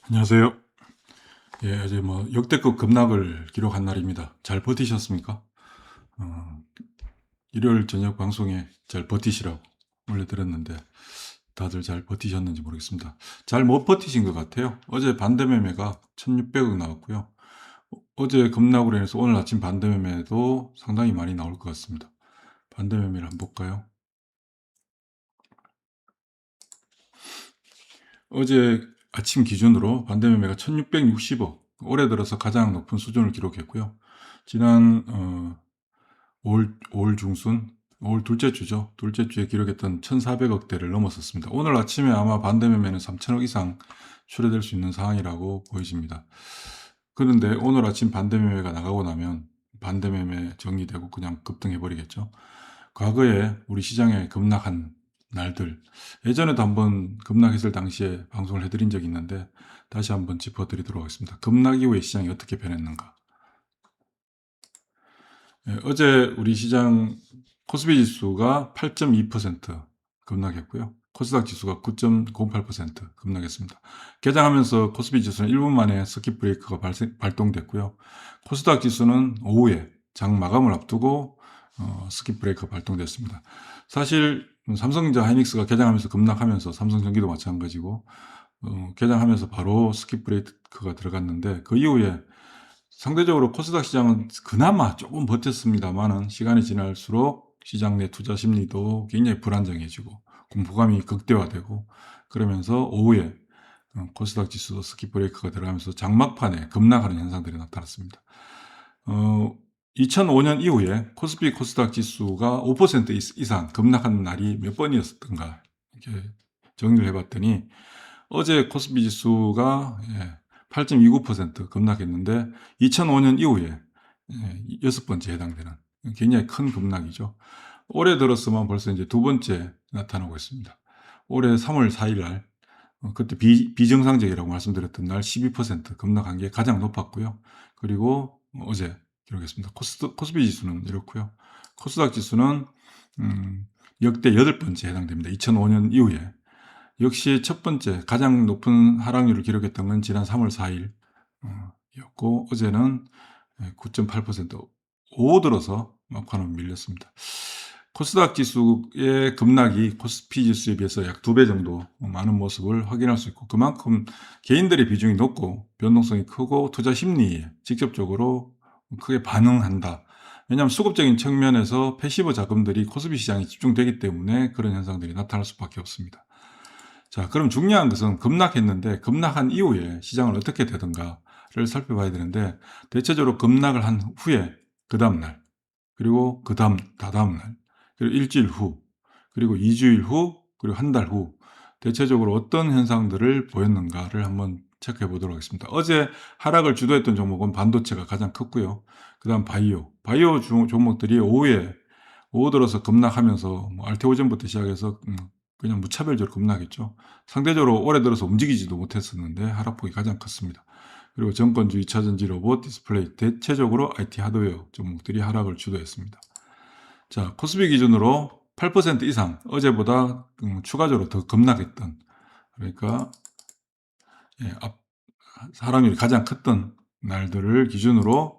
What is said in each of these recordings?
안녕하세요. 예, 어제 역대급 급락을 기록한 날입니다. 잘 버티셨습니까? 어, 일요일 저녁 방송에 잘 버티시라고 올려드렸는데 다들 잘 버티셨는지 모르겠습니다. 잘 못 버티신 것 같아요. 어제 반대매매가 1600억 나왔고요. 어제 급락으로 인해서 오늘 아침 반대매매도 상당히 많이 나올 것 같습니다. 반대매매를 한번 볼까요? 어제 아침 기준으로 반대매매가 1660억, 올해 들어서 가장 높은 수준을 기록했고요. 지난 5월 중순, 5월 둘째 주죠. 둘째 주에 기록했던 1,400억대를 넘었었습니다. 오늘 아침에 아마 반대매매는 3,000억 이상 출회될 수 있는 상황이라고 보여집니다. 그런데 오늘 아침 반대매매가 나가고 나면 반대매매 정리되고 그냥 급등해버리겠죠. 과거에 우리 시장에 급락한 날들, 예전에도 한번 급락했을 당시에 방송을 해드린 적이 있는데 다시 한번 짚어드리도록 하겠습니다. 급락 이후에 시장이 어떻게 변했는가. 예, 어제 우리 시장 코스피 지수가 8.2% 급락했고요. 코스닥 지수가 9.08% 급락했습니다. 개장하면서 코스피 지수는 1분 만에 서킷 브레이크가 발동됐고요. 코스닥 지수는 오후에 장 마감을 앞두고 서킷 브레이크가 발동됐습니다. 사실 삼성전자 하이닉스가 개장하면서 급락하면서 삼성전기도 마찬가지고 개장하면서 바로 서킷 브레이크가 들어갔는데 그 이후에 상대적으로 코스닥 시장은 그나마 조금 버텼습니다만은 시간이 지날수록 시장 내 투자 심리도 굉장히 불안정해지고 공포감이 극대화되고 그러면서 오후에 코스닥 지수도 스킵 브레이크가 들어가면서 장막판에 급락하는 현상들이 나타났습니다. 2005년 이후에 코스피 코스닥 지수가 5% 이상 급락한 날이 몇 번이었던가 이렇게 정리를 해봤더니 어제 코스피 지수가 8.29% 급락했는데 2005년 이후에 6번째 해당되는 굉장히 큰 급락이죠. 올해 들어서만 벌써 이제 두 번째 나타나고 있습니다. 올해 3월 4일 날 그때 비정상적이라고 말씀드렸던 날 12% 급락한 게 가장 높았고요. 그리고 어제 기록했습니다. 코스피 지수는 이렇고요. 코스닥 지수는 역대 8번째 해당됩니다. 2005년 이후에. 역시 첫 번째 가장 높은 하락률을 기록했던 건 지난 3월 4일 였고 어제는 9.8% 오후 들어서 막판으로 밀렸습니다. 코스닥 지수의 급락이 코스피 지수에 비해서 약 2배 정도 많은 모습을 확인할 수 있고 그만큼 개인들의 비중이 높고 변동성이 크고 투자 심리에 직접적으로 크게 반응한다. 왜냐하면 수급적인 측면에서 패시브 자금들이 코스피 시장에 집중되기 때문에 그런 현상들이 나타날 수밖에 없습니다. 자, 그럼 중요한 것은 급락했는데 급락한 이후에 시장을 어떻게 되든가를 살펴봐야 되는데 대체적으로 급락을 한 후에 그 다음날 그리고 그 다다음날 그리고 일주일 후 그리고 2주일 후 그리고 한 달 후 대체적으로 어떤 현상들을 보였는가를 한번 체크해 보도록 하겠습니다. 어제 하락을 주도했던 종목은 반도체가 가장 컸고요. 그 다음 바이오 종목들이 오후 들어서 급락하면서 알테오젠부터 시작해서 그냥 무차별적으로 급락했죠. 상대적으로 올해 들어서 움직이지도 못했었는데 하락폭이 가장 컸습니다. 그리고 정권주, 2차전지, 로봇, 디스플레이 대체적으로 IT 하드웨어 종목들이 하락을 주도했습니다. 자, 코스피 기준으로 8% 이상 어제보다 추가적으로 더 급락했던 그러니까 하락률이 가장 컸던 날들을 기준으로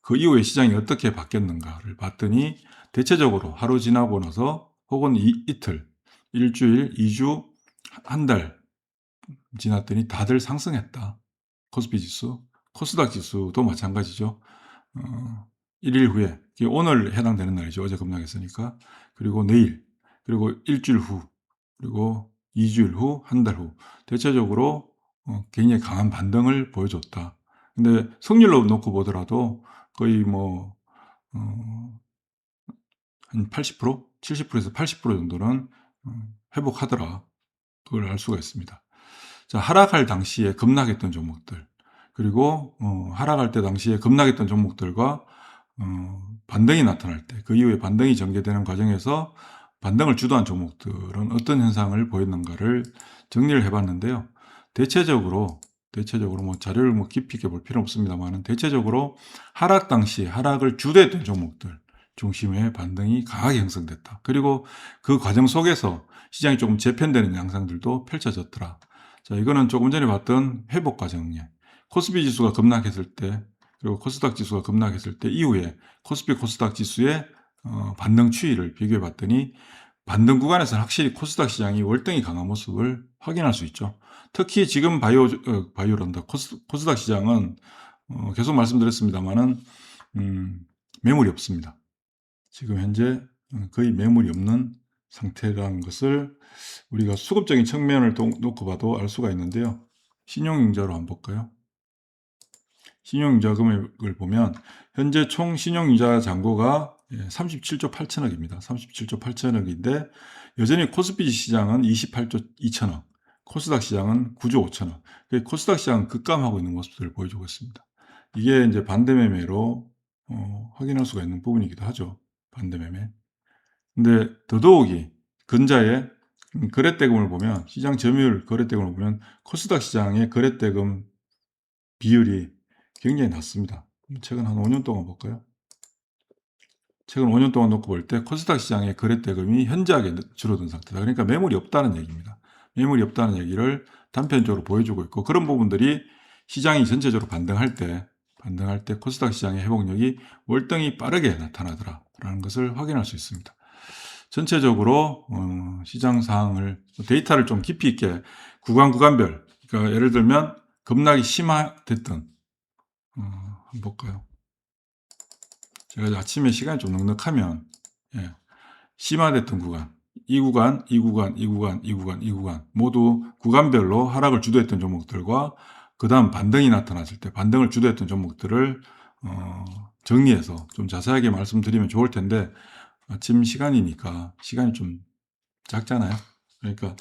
그 이후에 시장이 어떻게 바뀌었는가를 봤더니 대체적으로 하루 지나고 나서 혹은 이틀, 일주일, 2주, 한 달 지났더니 다들 상승했다. 코스피 지수, 코스닥 지수도 마찬가지죠. 1일 후에, 오늘 해당되는 날이죠. 어제 급락했으니까. 그리고 내일, 그리고 일주일 후, 그리고 2주일 후, 한 달 후. 대체적으로 굉장히 강한 반등을 보여줬다. 근데 성률로 놓고 보더라도 거의 한 80%? 70%에서 80% 정도는 회복하더라. 그걸 알 수가 있습니다. 자, 하락할 당시에 급락했던 종목들, 그리고 하락할 때 당시에 급락했던 종목들과 반등이 나타날 때, 그 이후에 반등이 전개되는 과정에서 반등을 주도한 종목들은 어떤 현상을 보였는가를 정리를 해봤는데요. 대체적으로 자료를 깊이 있게 볼 필요는 없습니다만 대체적으로 하락 당시 하락을 주도했던 종목들 중심의 반등이 강하게 형성됐다. 그리고 그 과정 속에서 시장이 조금 재편되는 양상들도 펼쳐졌더라. 자, 이거는 조금 전에 봤던 회복 과정이에요. 코스피 지수가 급락했을 때, 그리고 코스닥 지수가 급락했을 때 이후에 코스피 코스닥 지수의 반등 추이를 비교해 봤더니 반등 구간에서는 확실히 코스닥 시장이 월등히 강한 모습을 확인할 수 있죠. 특히 지금 바이오란다. 코스닥 시장은 계속 말씀드렸습니다만은 매물이 없습니다. 지금 현재 거의 매물이 없는 상태라는 것을 우리가 수급적인 측면을 놓고 봐도 알 수가 있는데요. 신용융자로 한번 볼까요? 신용융자 금액을 보면 현재 총 신용융자 잔고가 37조 8천억입니다. 37조 8천억인데 여전히 코스피 시장은 28조 2천억, 코스닥 시장은 9조 5천억. 코스닥 시장은 급감하고 있는 모습들을 보여주고 있습니다. 이게 이제 반대매매로 확인할 수가 있는 부분이기도 하죠. 반대매매. 근데 더더욱이 근자의 거래대금을 보면, 시장 점유율 거래대금을 보면 코스닥 시장의 거래대금 비율이 굉장히 낮습니다. 최근 한 5년 동안 볼까요? 최근 5년 동안 놓고 볼 때 코스닥 시장의 거래대금이 현저하게 줄어든 상태다. 그러니까 매물이 없다는 얘기입니다. 매물이 없다는 얘기를 단편적으로 보여주고 있고, 그런 부분들이 시장이 전체적으로 반등할 때 코스닥 시장의 회복력이 월등히 빠르게 나타나더라라는 것을 확인할 수 있습니다. 전체적으로 시장 상황을, 데이터를 좀 깊이 있게 구간별, 그러니까 예를 들면 급락이 심화됐던 한번 볼까요? 제가 아침에 시간이 좀 넉넉하면 심화됐던 구간, 이 구간 모두 구간별로 하락을 주도했던 종목들과 그 다음 반등이 나타났을 때 반등을 주도했던 종목들을 정리해서 좀 자세하게 말씀드리면 좋을 텐데, 아침 시간이니까 시간이 좀 작잖아요. 그러니까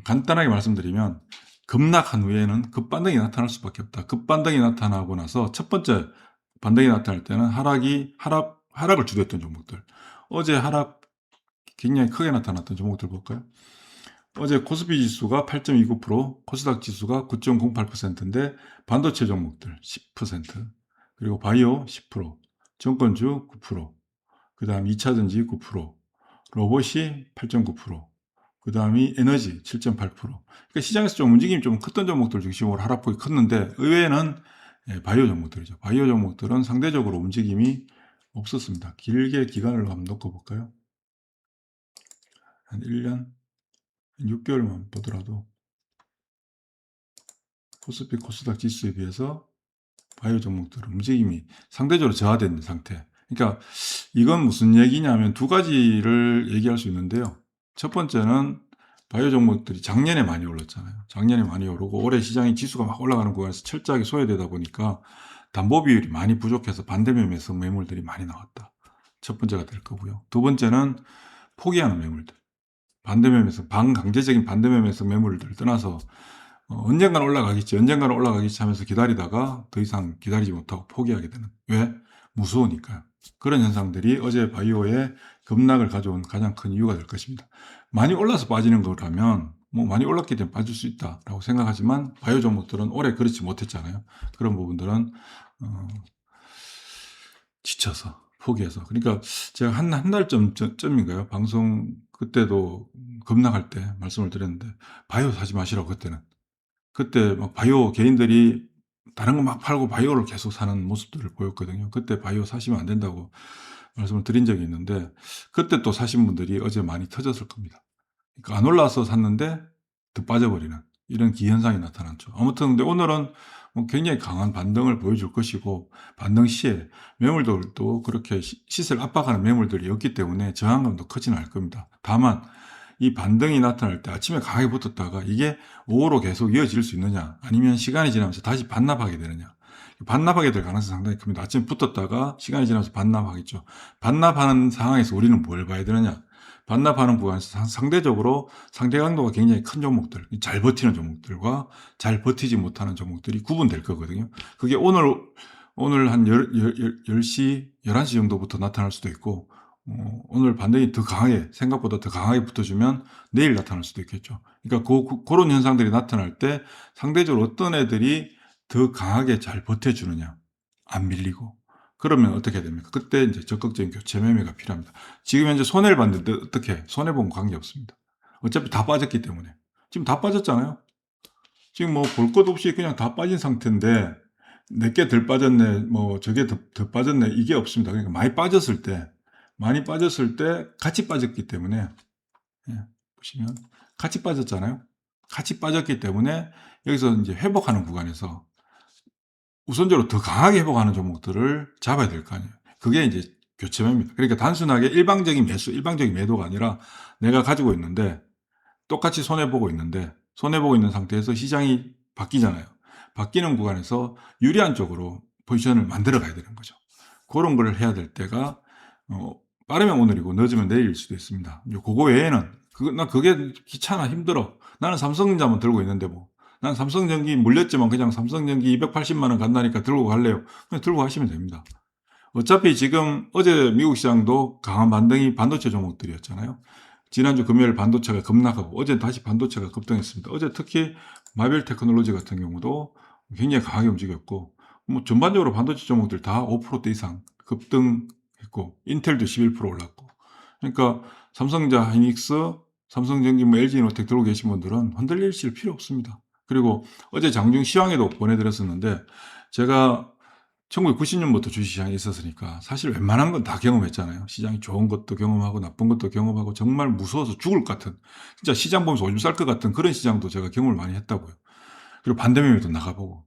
간단하게 말씀드리면 급락한 후에는 급반등이 나타날 수밖에 없다. 급반등이 나타나고 나서 첫 번째 반등이 나타날 때는 하락을 주도했던 종목들. 어제 하락 굉장히 크게 나타났던 종목들 볼까요? 어제 코스피 지수가 8.29%, 코스닥 지수가 9.08%인데 반도체 종목들 10%, 그리고 바이오 10%, 정권주 9%, 그 다음 2차전지 9%, 로봇이 8.9%, 그 다음이 에너지 7.8%. 그러니까 시장에서 좀 움직임이 좀 컸던 종목들 중심으로 하락폭이 컸는데, 의외는 바이오 종목들이죠. 바이오 종목들은 상대적으로 움직임이 없었습니다. 길게 기간을 한번 놓고 볼까요? 한 1년, 6개월만 보더라도 코스피 코스닥 지수에 비해서 바이오 종목들은 움직임이 상대적으로 저하된 상태. 그러니까 이건 무슨 얘기냐면 두 가지를 얘기할 수 있는데요. 첫 번째는 바이오 종목들이 작년에 많이 올랐잖아요. 작년에 많이 오르고 올해 시장이 지수가 막 올라가는 구간에서 철저하게 소외되다 보니까 담보 비율이 많이 부족해서 반대매매에서 매물들이 많이 나왔다. 첫 번째가 될 거고요. 두 번째는 포기하는 매물들. 반대매매에서 강제적인 반대매매에서 매물들 떠나서 언젠가는 올라가겠지 하면서 기다리다가 더 이상 기다리지 못하고 포기하게 되는. 왜? 무서우니까요. 그런 현상들이 어제 바이오의 급락을 가져온 가장 큰 이유가 될 것입니다. 많이 올라서 빠지는 거라면 많이 올랐기 때문에 빠질 수 있다라고 생각하지만 바이오 종목들은 올해 그렇지 못했잖아요. 그런 부분들은 지쳐서 포기해서. 그러니까 제가 한 달쯤인가요? 방송 그때도 급락할 때 말씀을 드렸는데 바이오 사지 마시라고. 그때 막 바이오 개인들이 다른 거 막 팔고 바이오를 계속 사는 모습들을 보였거든요. 그때 바이오 사시면 안 된다고 말씀을 드린 적이 있는데, 그때 또 사신 분들이 어제 많이 터졌을 겁니다. 그러니까 안 올라서 샀는데 더 빠져버리는 이런 기현상이 나타났죠. 아무튼 근데 오늘은 굉장히 강한 반등을 보여줄 것이고, 반등 시에 매물들도 그렇게 시세를 압박하는 매물들이 없기 때문에 저항감도 크지는 않을 겁니다. 다만 이 반등이 나타날 때 아침에 강하게 붙었다가 이게 오후로 계속 이어질 수 있느냐, 아니면 시간이 지나면서 다시 반납하게 되느냐. 반납하게 될 가능성이 상당히 큽니다. 아침에 붙었다가 시간이 지나면서 반납하겠죠. 반납하는 상황에서 우리는 뭘 봐야 되느냐. 반납하는 구간에서 상대적으로 상대 강도가 굉장히 큰 종목들, 잘 버티는 종목들과 잘 버티지 못하는 종목들이 구분될 거거든요. 그게 오늘 한 10시, 11시 정도부터 나타날 수도 있고, 오늘 반등이 생각보다 더 강하게 붙어주면 내일 나타날 수도 있겠죠. 그러니까 그런 현상들이 나타날 때 상대적으로 어떤 애들이 더 강하게 잘 버텨주느냐, 안 밀리고. 그러면 어떻게 됩니까? 그때 이제 적극적인 교체 매매가 필요합니다. 지금 현재 손해를 봤는데 어떻게? 손해보면 관계없습니다. 어차피 다 빠졌기 때문에. 지금 다 빠졌잖아요. 지금 뭐 볼 것 없이 그냥 다 빠진 상태인데 내게 덜 빠졌네, 뭐 저게 더 빠졌네, 이게 없습니다. 그러니까 많이 빠졌을 때 같이 빠졌기 때문에, 예, 보시면 같이 빠졌잖아요. 같이 빠졌기 때문에 여기서 이제 회복하는 구간에서 우선적으로 더 강하게 회복하는 종목들을 잡아야 될 거 아니에요. 그게 이제 교체매입니다. 그러니까 단순하게 일방적인 매수, 일방적인 매도가 아니라 내가 가지고 있는데 똑같이 손해보고 있는데 손해보고 있는 상태에서 시장이 바뀌잖아요. 바뀌는 구간에서 유리한 쪽으로 포지션을 만들어 가야 되는 거죠. 그런 걸 해야 될 때가 어, 빠르면 오늘이고 늦으면 내일일 수도 있습니다. 그거 외에는 나 그게 귀찮아, 힘들어. 나는 삼성전자만 들고 있는데 뭐. 난 삼성전기 물렸지만 그냥 삼성전기 280만 원 간다니까 들고 갈래요. 그냥 들고 가시면 됩니다. 어차피 지금 어제 미국 시장도 강한 반등이 반도체 종목들이었잖아요. 지난주 금요일 반도체가 급락하고 어제 다시 반도체가 급등했습니다. 어제 특히 마벨 테크놀로지 같은 경우도 굉장히 강하게 움직였고 뭐 전반적으로 반도체 종목들 다 5%대 이상 급등했고 인텔도 11% 올랐고 그러니까 삼성전자, 하이닉스, 삼성전기, 뭐 LG이노텍 들고 계신 분들은 흔들리실 필요 없습니다. 그리고 어제 장중 시황에도 보내드렸었는데 제가 1990년부터 주식시장에 있었으니까 사실 웬만한 건 다 경험했잖아요. 시장이 좋은 것도 경험하고 나쁜 것도 경험하고 정말 무서워서 죽을 것 같은 진짜 시장 보면서 오줌 쌀 것 같은 그런 시장도 제가 경험을 많이 했다고요. 그리고 반대매매도 나가보고.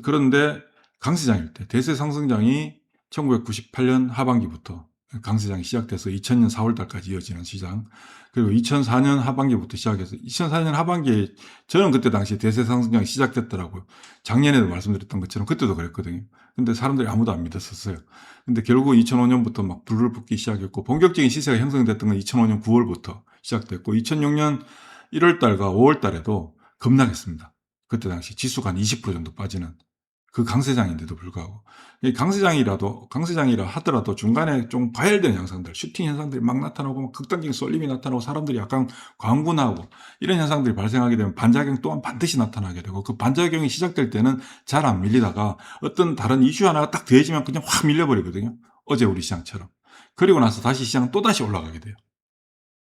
그런데 강세장일 때 대세 상승장이 1998년 하반기부터 강세장이 시작돼서 2000년 4월 달까지 이어지는 시장, 그리고 2004년 하반기부터 시작해서 2004년 하반기에 저는 그때 당시 대세 상승장이 시작됐더라고요. 작년에도 말씀드렸던 것처럼 그때도 그랬거든요. 근데 사람들이 아무도 안 믿었었어요. 근데 결국 2005년부터 막 불을 붙기 시작했고 본격적인 시세가 형성됐던 건 2005년 9월부터 시작됐고 2006년 1월 달과 5월 달에도 급락했습니다. 그때 당시 지수가 한 20% 정도 빠지는 그 강세장인데도 불구하고 강세장이라 하더라도 중간에 좀 봐야 되는 현상들, 슈팅 현상들이 막 나타나고 막 극단적인 쏠림이 나타나고 사람들이 약간 광분하고 이런 현상들이 발생하게 되면 반작용 또한 반드시 나타나게 되고 그 반작용이 시작될 때는 잘 안 밀리다가 어떤 다른 이슈 하나가 딱 더해지면 그냥 확 밀려버리거든요. 어제 우리 시장처럼. 그리고 나서 다시 시장은 또다시 올라가게 돼요.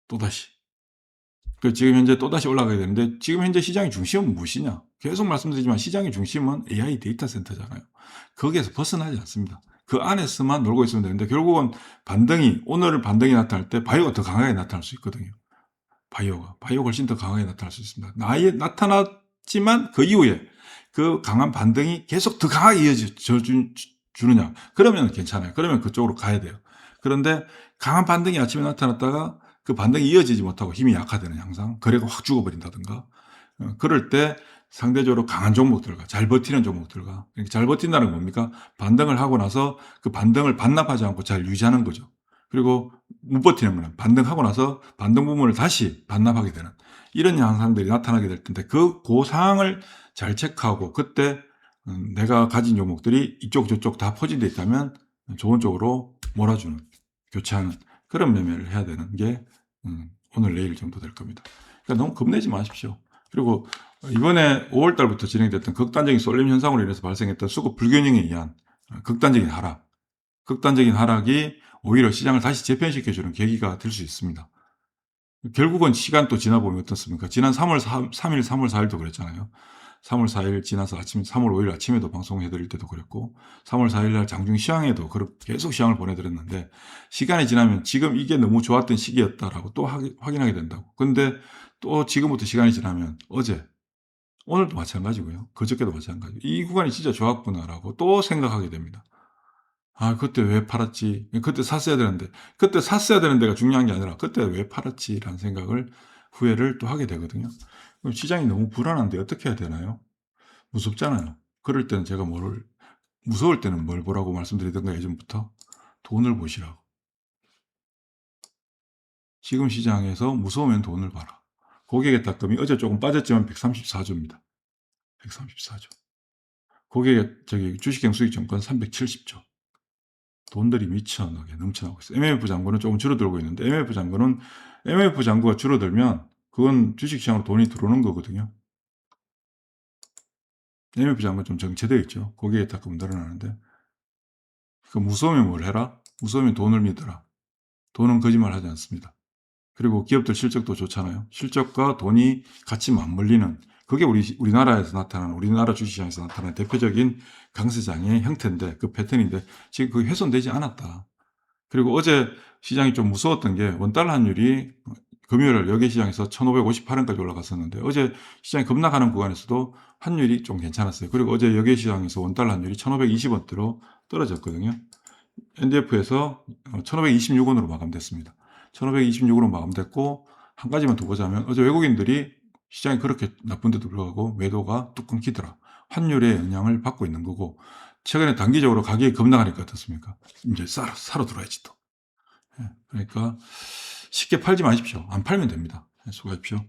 또다시. 지금 현재 또다시 올라가야 되는데 지금 현재 시장의 중심은 무엇이냐? 계속 말씀드리지만 시장의 중심은 AI 데이터 센터잖아요. 거기에서 벗어나지 않습니다. 그 안에서만 놀고 있으면 되는데 결국은 오늘 반등이 나타날 때 바이오가 더 강하게 나타날 수 있거든요. 바이오가 훨씬 더 강하게 나타날 수 있습니다. 나타났지만 그 이후에 그 강한 반등이 계속 더 강하게 주느냐? 그러면 괜찮아요. 그러면 그쪽으로 가야 돼요. 그런데 강한 반등이 아침에 나타났다가 그 반등이 이어지지 못하고 힘이 약화되는 양상, 거래가 확 죽어버린다든가, 그럴 때 상대적으로 강한 종목들과 잘 버티는 종목들과, 잘 버틴다는 건 뭡니까? 반등을 하고 나서 그 반등을 반납하지 않고 잘 유지하는 거죠. 그리고 못 버티는 거는 반등하고 나서 반등 부분을 다시 반납하게 되는 이런 양상들이 나타나게 될 텐데 그 상황을 잘 체크하고 그때 내가 가진 종목들이 이쪽 저쪽 다 포진되어 있다면 좋은 쪽으로 몰아주는, 교체하는 그런 매매를 해야 되는 게 오늘 내일 정도 될 겁니다. 그러니까 너무 겁내지 마십시오. 그리고 이번에 5월 달부터 진행됐던 극단적인 쏠림 현상으로 인해서 발생했던 수급 불균형에 의한 극단적인 하락이 오히려 시장을 다시 재편시켜주는 계기가 될 수 있습니다. 결국은 시간 또 지나보면 어떻습니까? 지난 3월 3일, 3월 4일도 그랬잖아요. 3월 4일 지나서 3월 5일 아침에도 방송해드릴 때도 그랬고 3월 4일 날 장중 시황에도 계속 시황을 보내드렸는데 시간이 지나면 지금 이게 너무 좋았던 시기였다라고 또 확인하게 된다고. 근데 또 지금부터 시간이 지나면 오늘도 마찬가지고요. 그저께도 마찬가지고 이 구간이 진짜 좋았구나라고 또 생각하게 됩니다. 아, 그때 왜 팔았지? 그때 샀어야 되는데, 그때 샀어야 되는 데가 중요한 게 아니라, 그때 왜 팔았지라는 생각을, 후회를 또 하게 되거든요. 그럼 시장이 너무 불안한데 어떻게 해야 되나요? 무섭잖아요. 그럴 때는 무서울 때는 뭘 보라고 말씀드리던가 예전부터? 돈을 보시라고. 지금 시장에서 무서우면 돈을 봐라. 고객의 딱금이 어제 조금 빠졌지만 134조입니다. 134조. 주식형 수익증권 370조. 돈들이 미쳐나게 넘쳐나고 있어요. MMF 잔고는 조금 줄어들고 있는데 MMF 잔고가 줄어들면 그건 주식시장으로 돈이 들어오는 거거든요. MMF 잔고는 좀 정체되어 있죠. 거기에 따끔 늘어나는데 무서우면 뭘 해라? 무서우면 돈을 믿어라. 돈은 거짓말 하지 않습니다. 그리고 기업들 실적도 좋잖아요. 실적과 돈이 같이 맞물리는 그게 우리나라에서 나타나는 우리나라 주식시장에서 나타나는 대표적인 강세장의 형태인데 그 패턴인데 지금 그게 훼손되지 않았다. 그리고 어제 시장이 좀 무서웠던 게 원달러 환율이 금요일 여기 시장에서 1558원까지 올라갔었는데 어제 시장이 급락하는 구간에서도 환율이 좀 괜찮았어요. 그리고 어제 여기 시장에서 원달러 환율이 1520원대로 떨어졌거든요. NDF에서 1526원으로 마감됐습니다. 1526으로 마감됐고 한 가지만 더 보자면 어제 외국인들이 시장이 그렇게 나쁜데도 불구하고 매도가 뚝 끊기더라. 환율의 영향을 받고 있는 거고 최근에 단기적으로 가격이 급락하니까 어떻습니까? 이제 사러 들어야지 또. 예, 그러니까 쉽게 팔지 마십시오. 안 팔면 됩니다. 수고하십시오.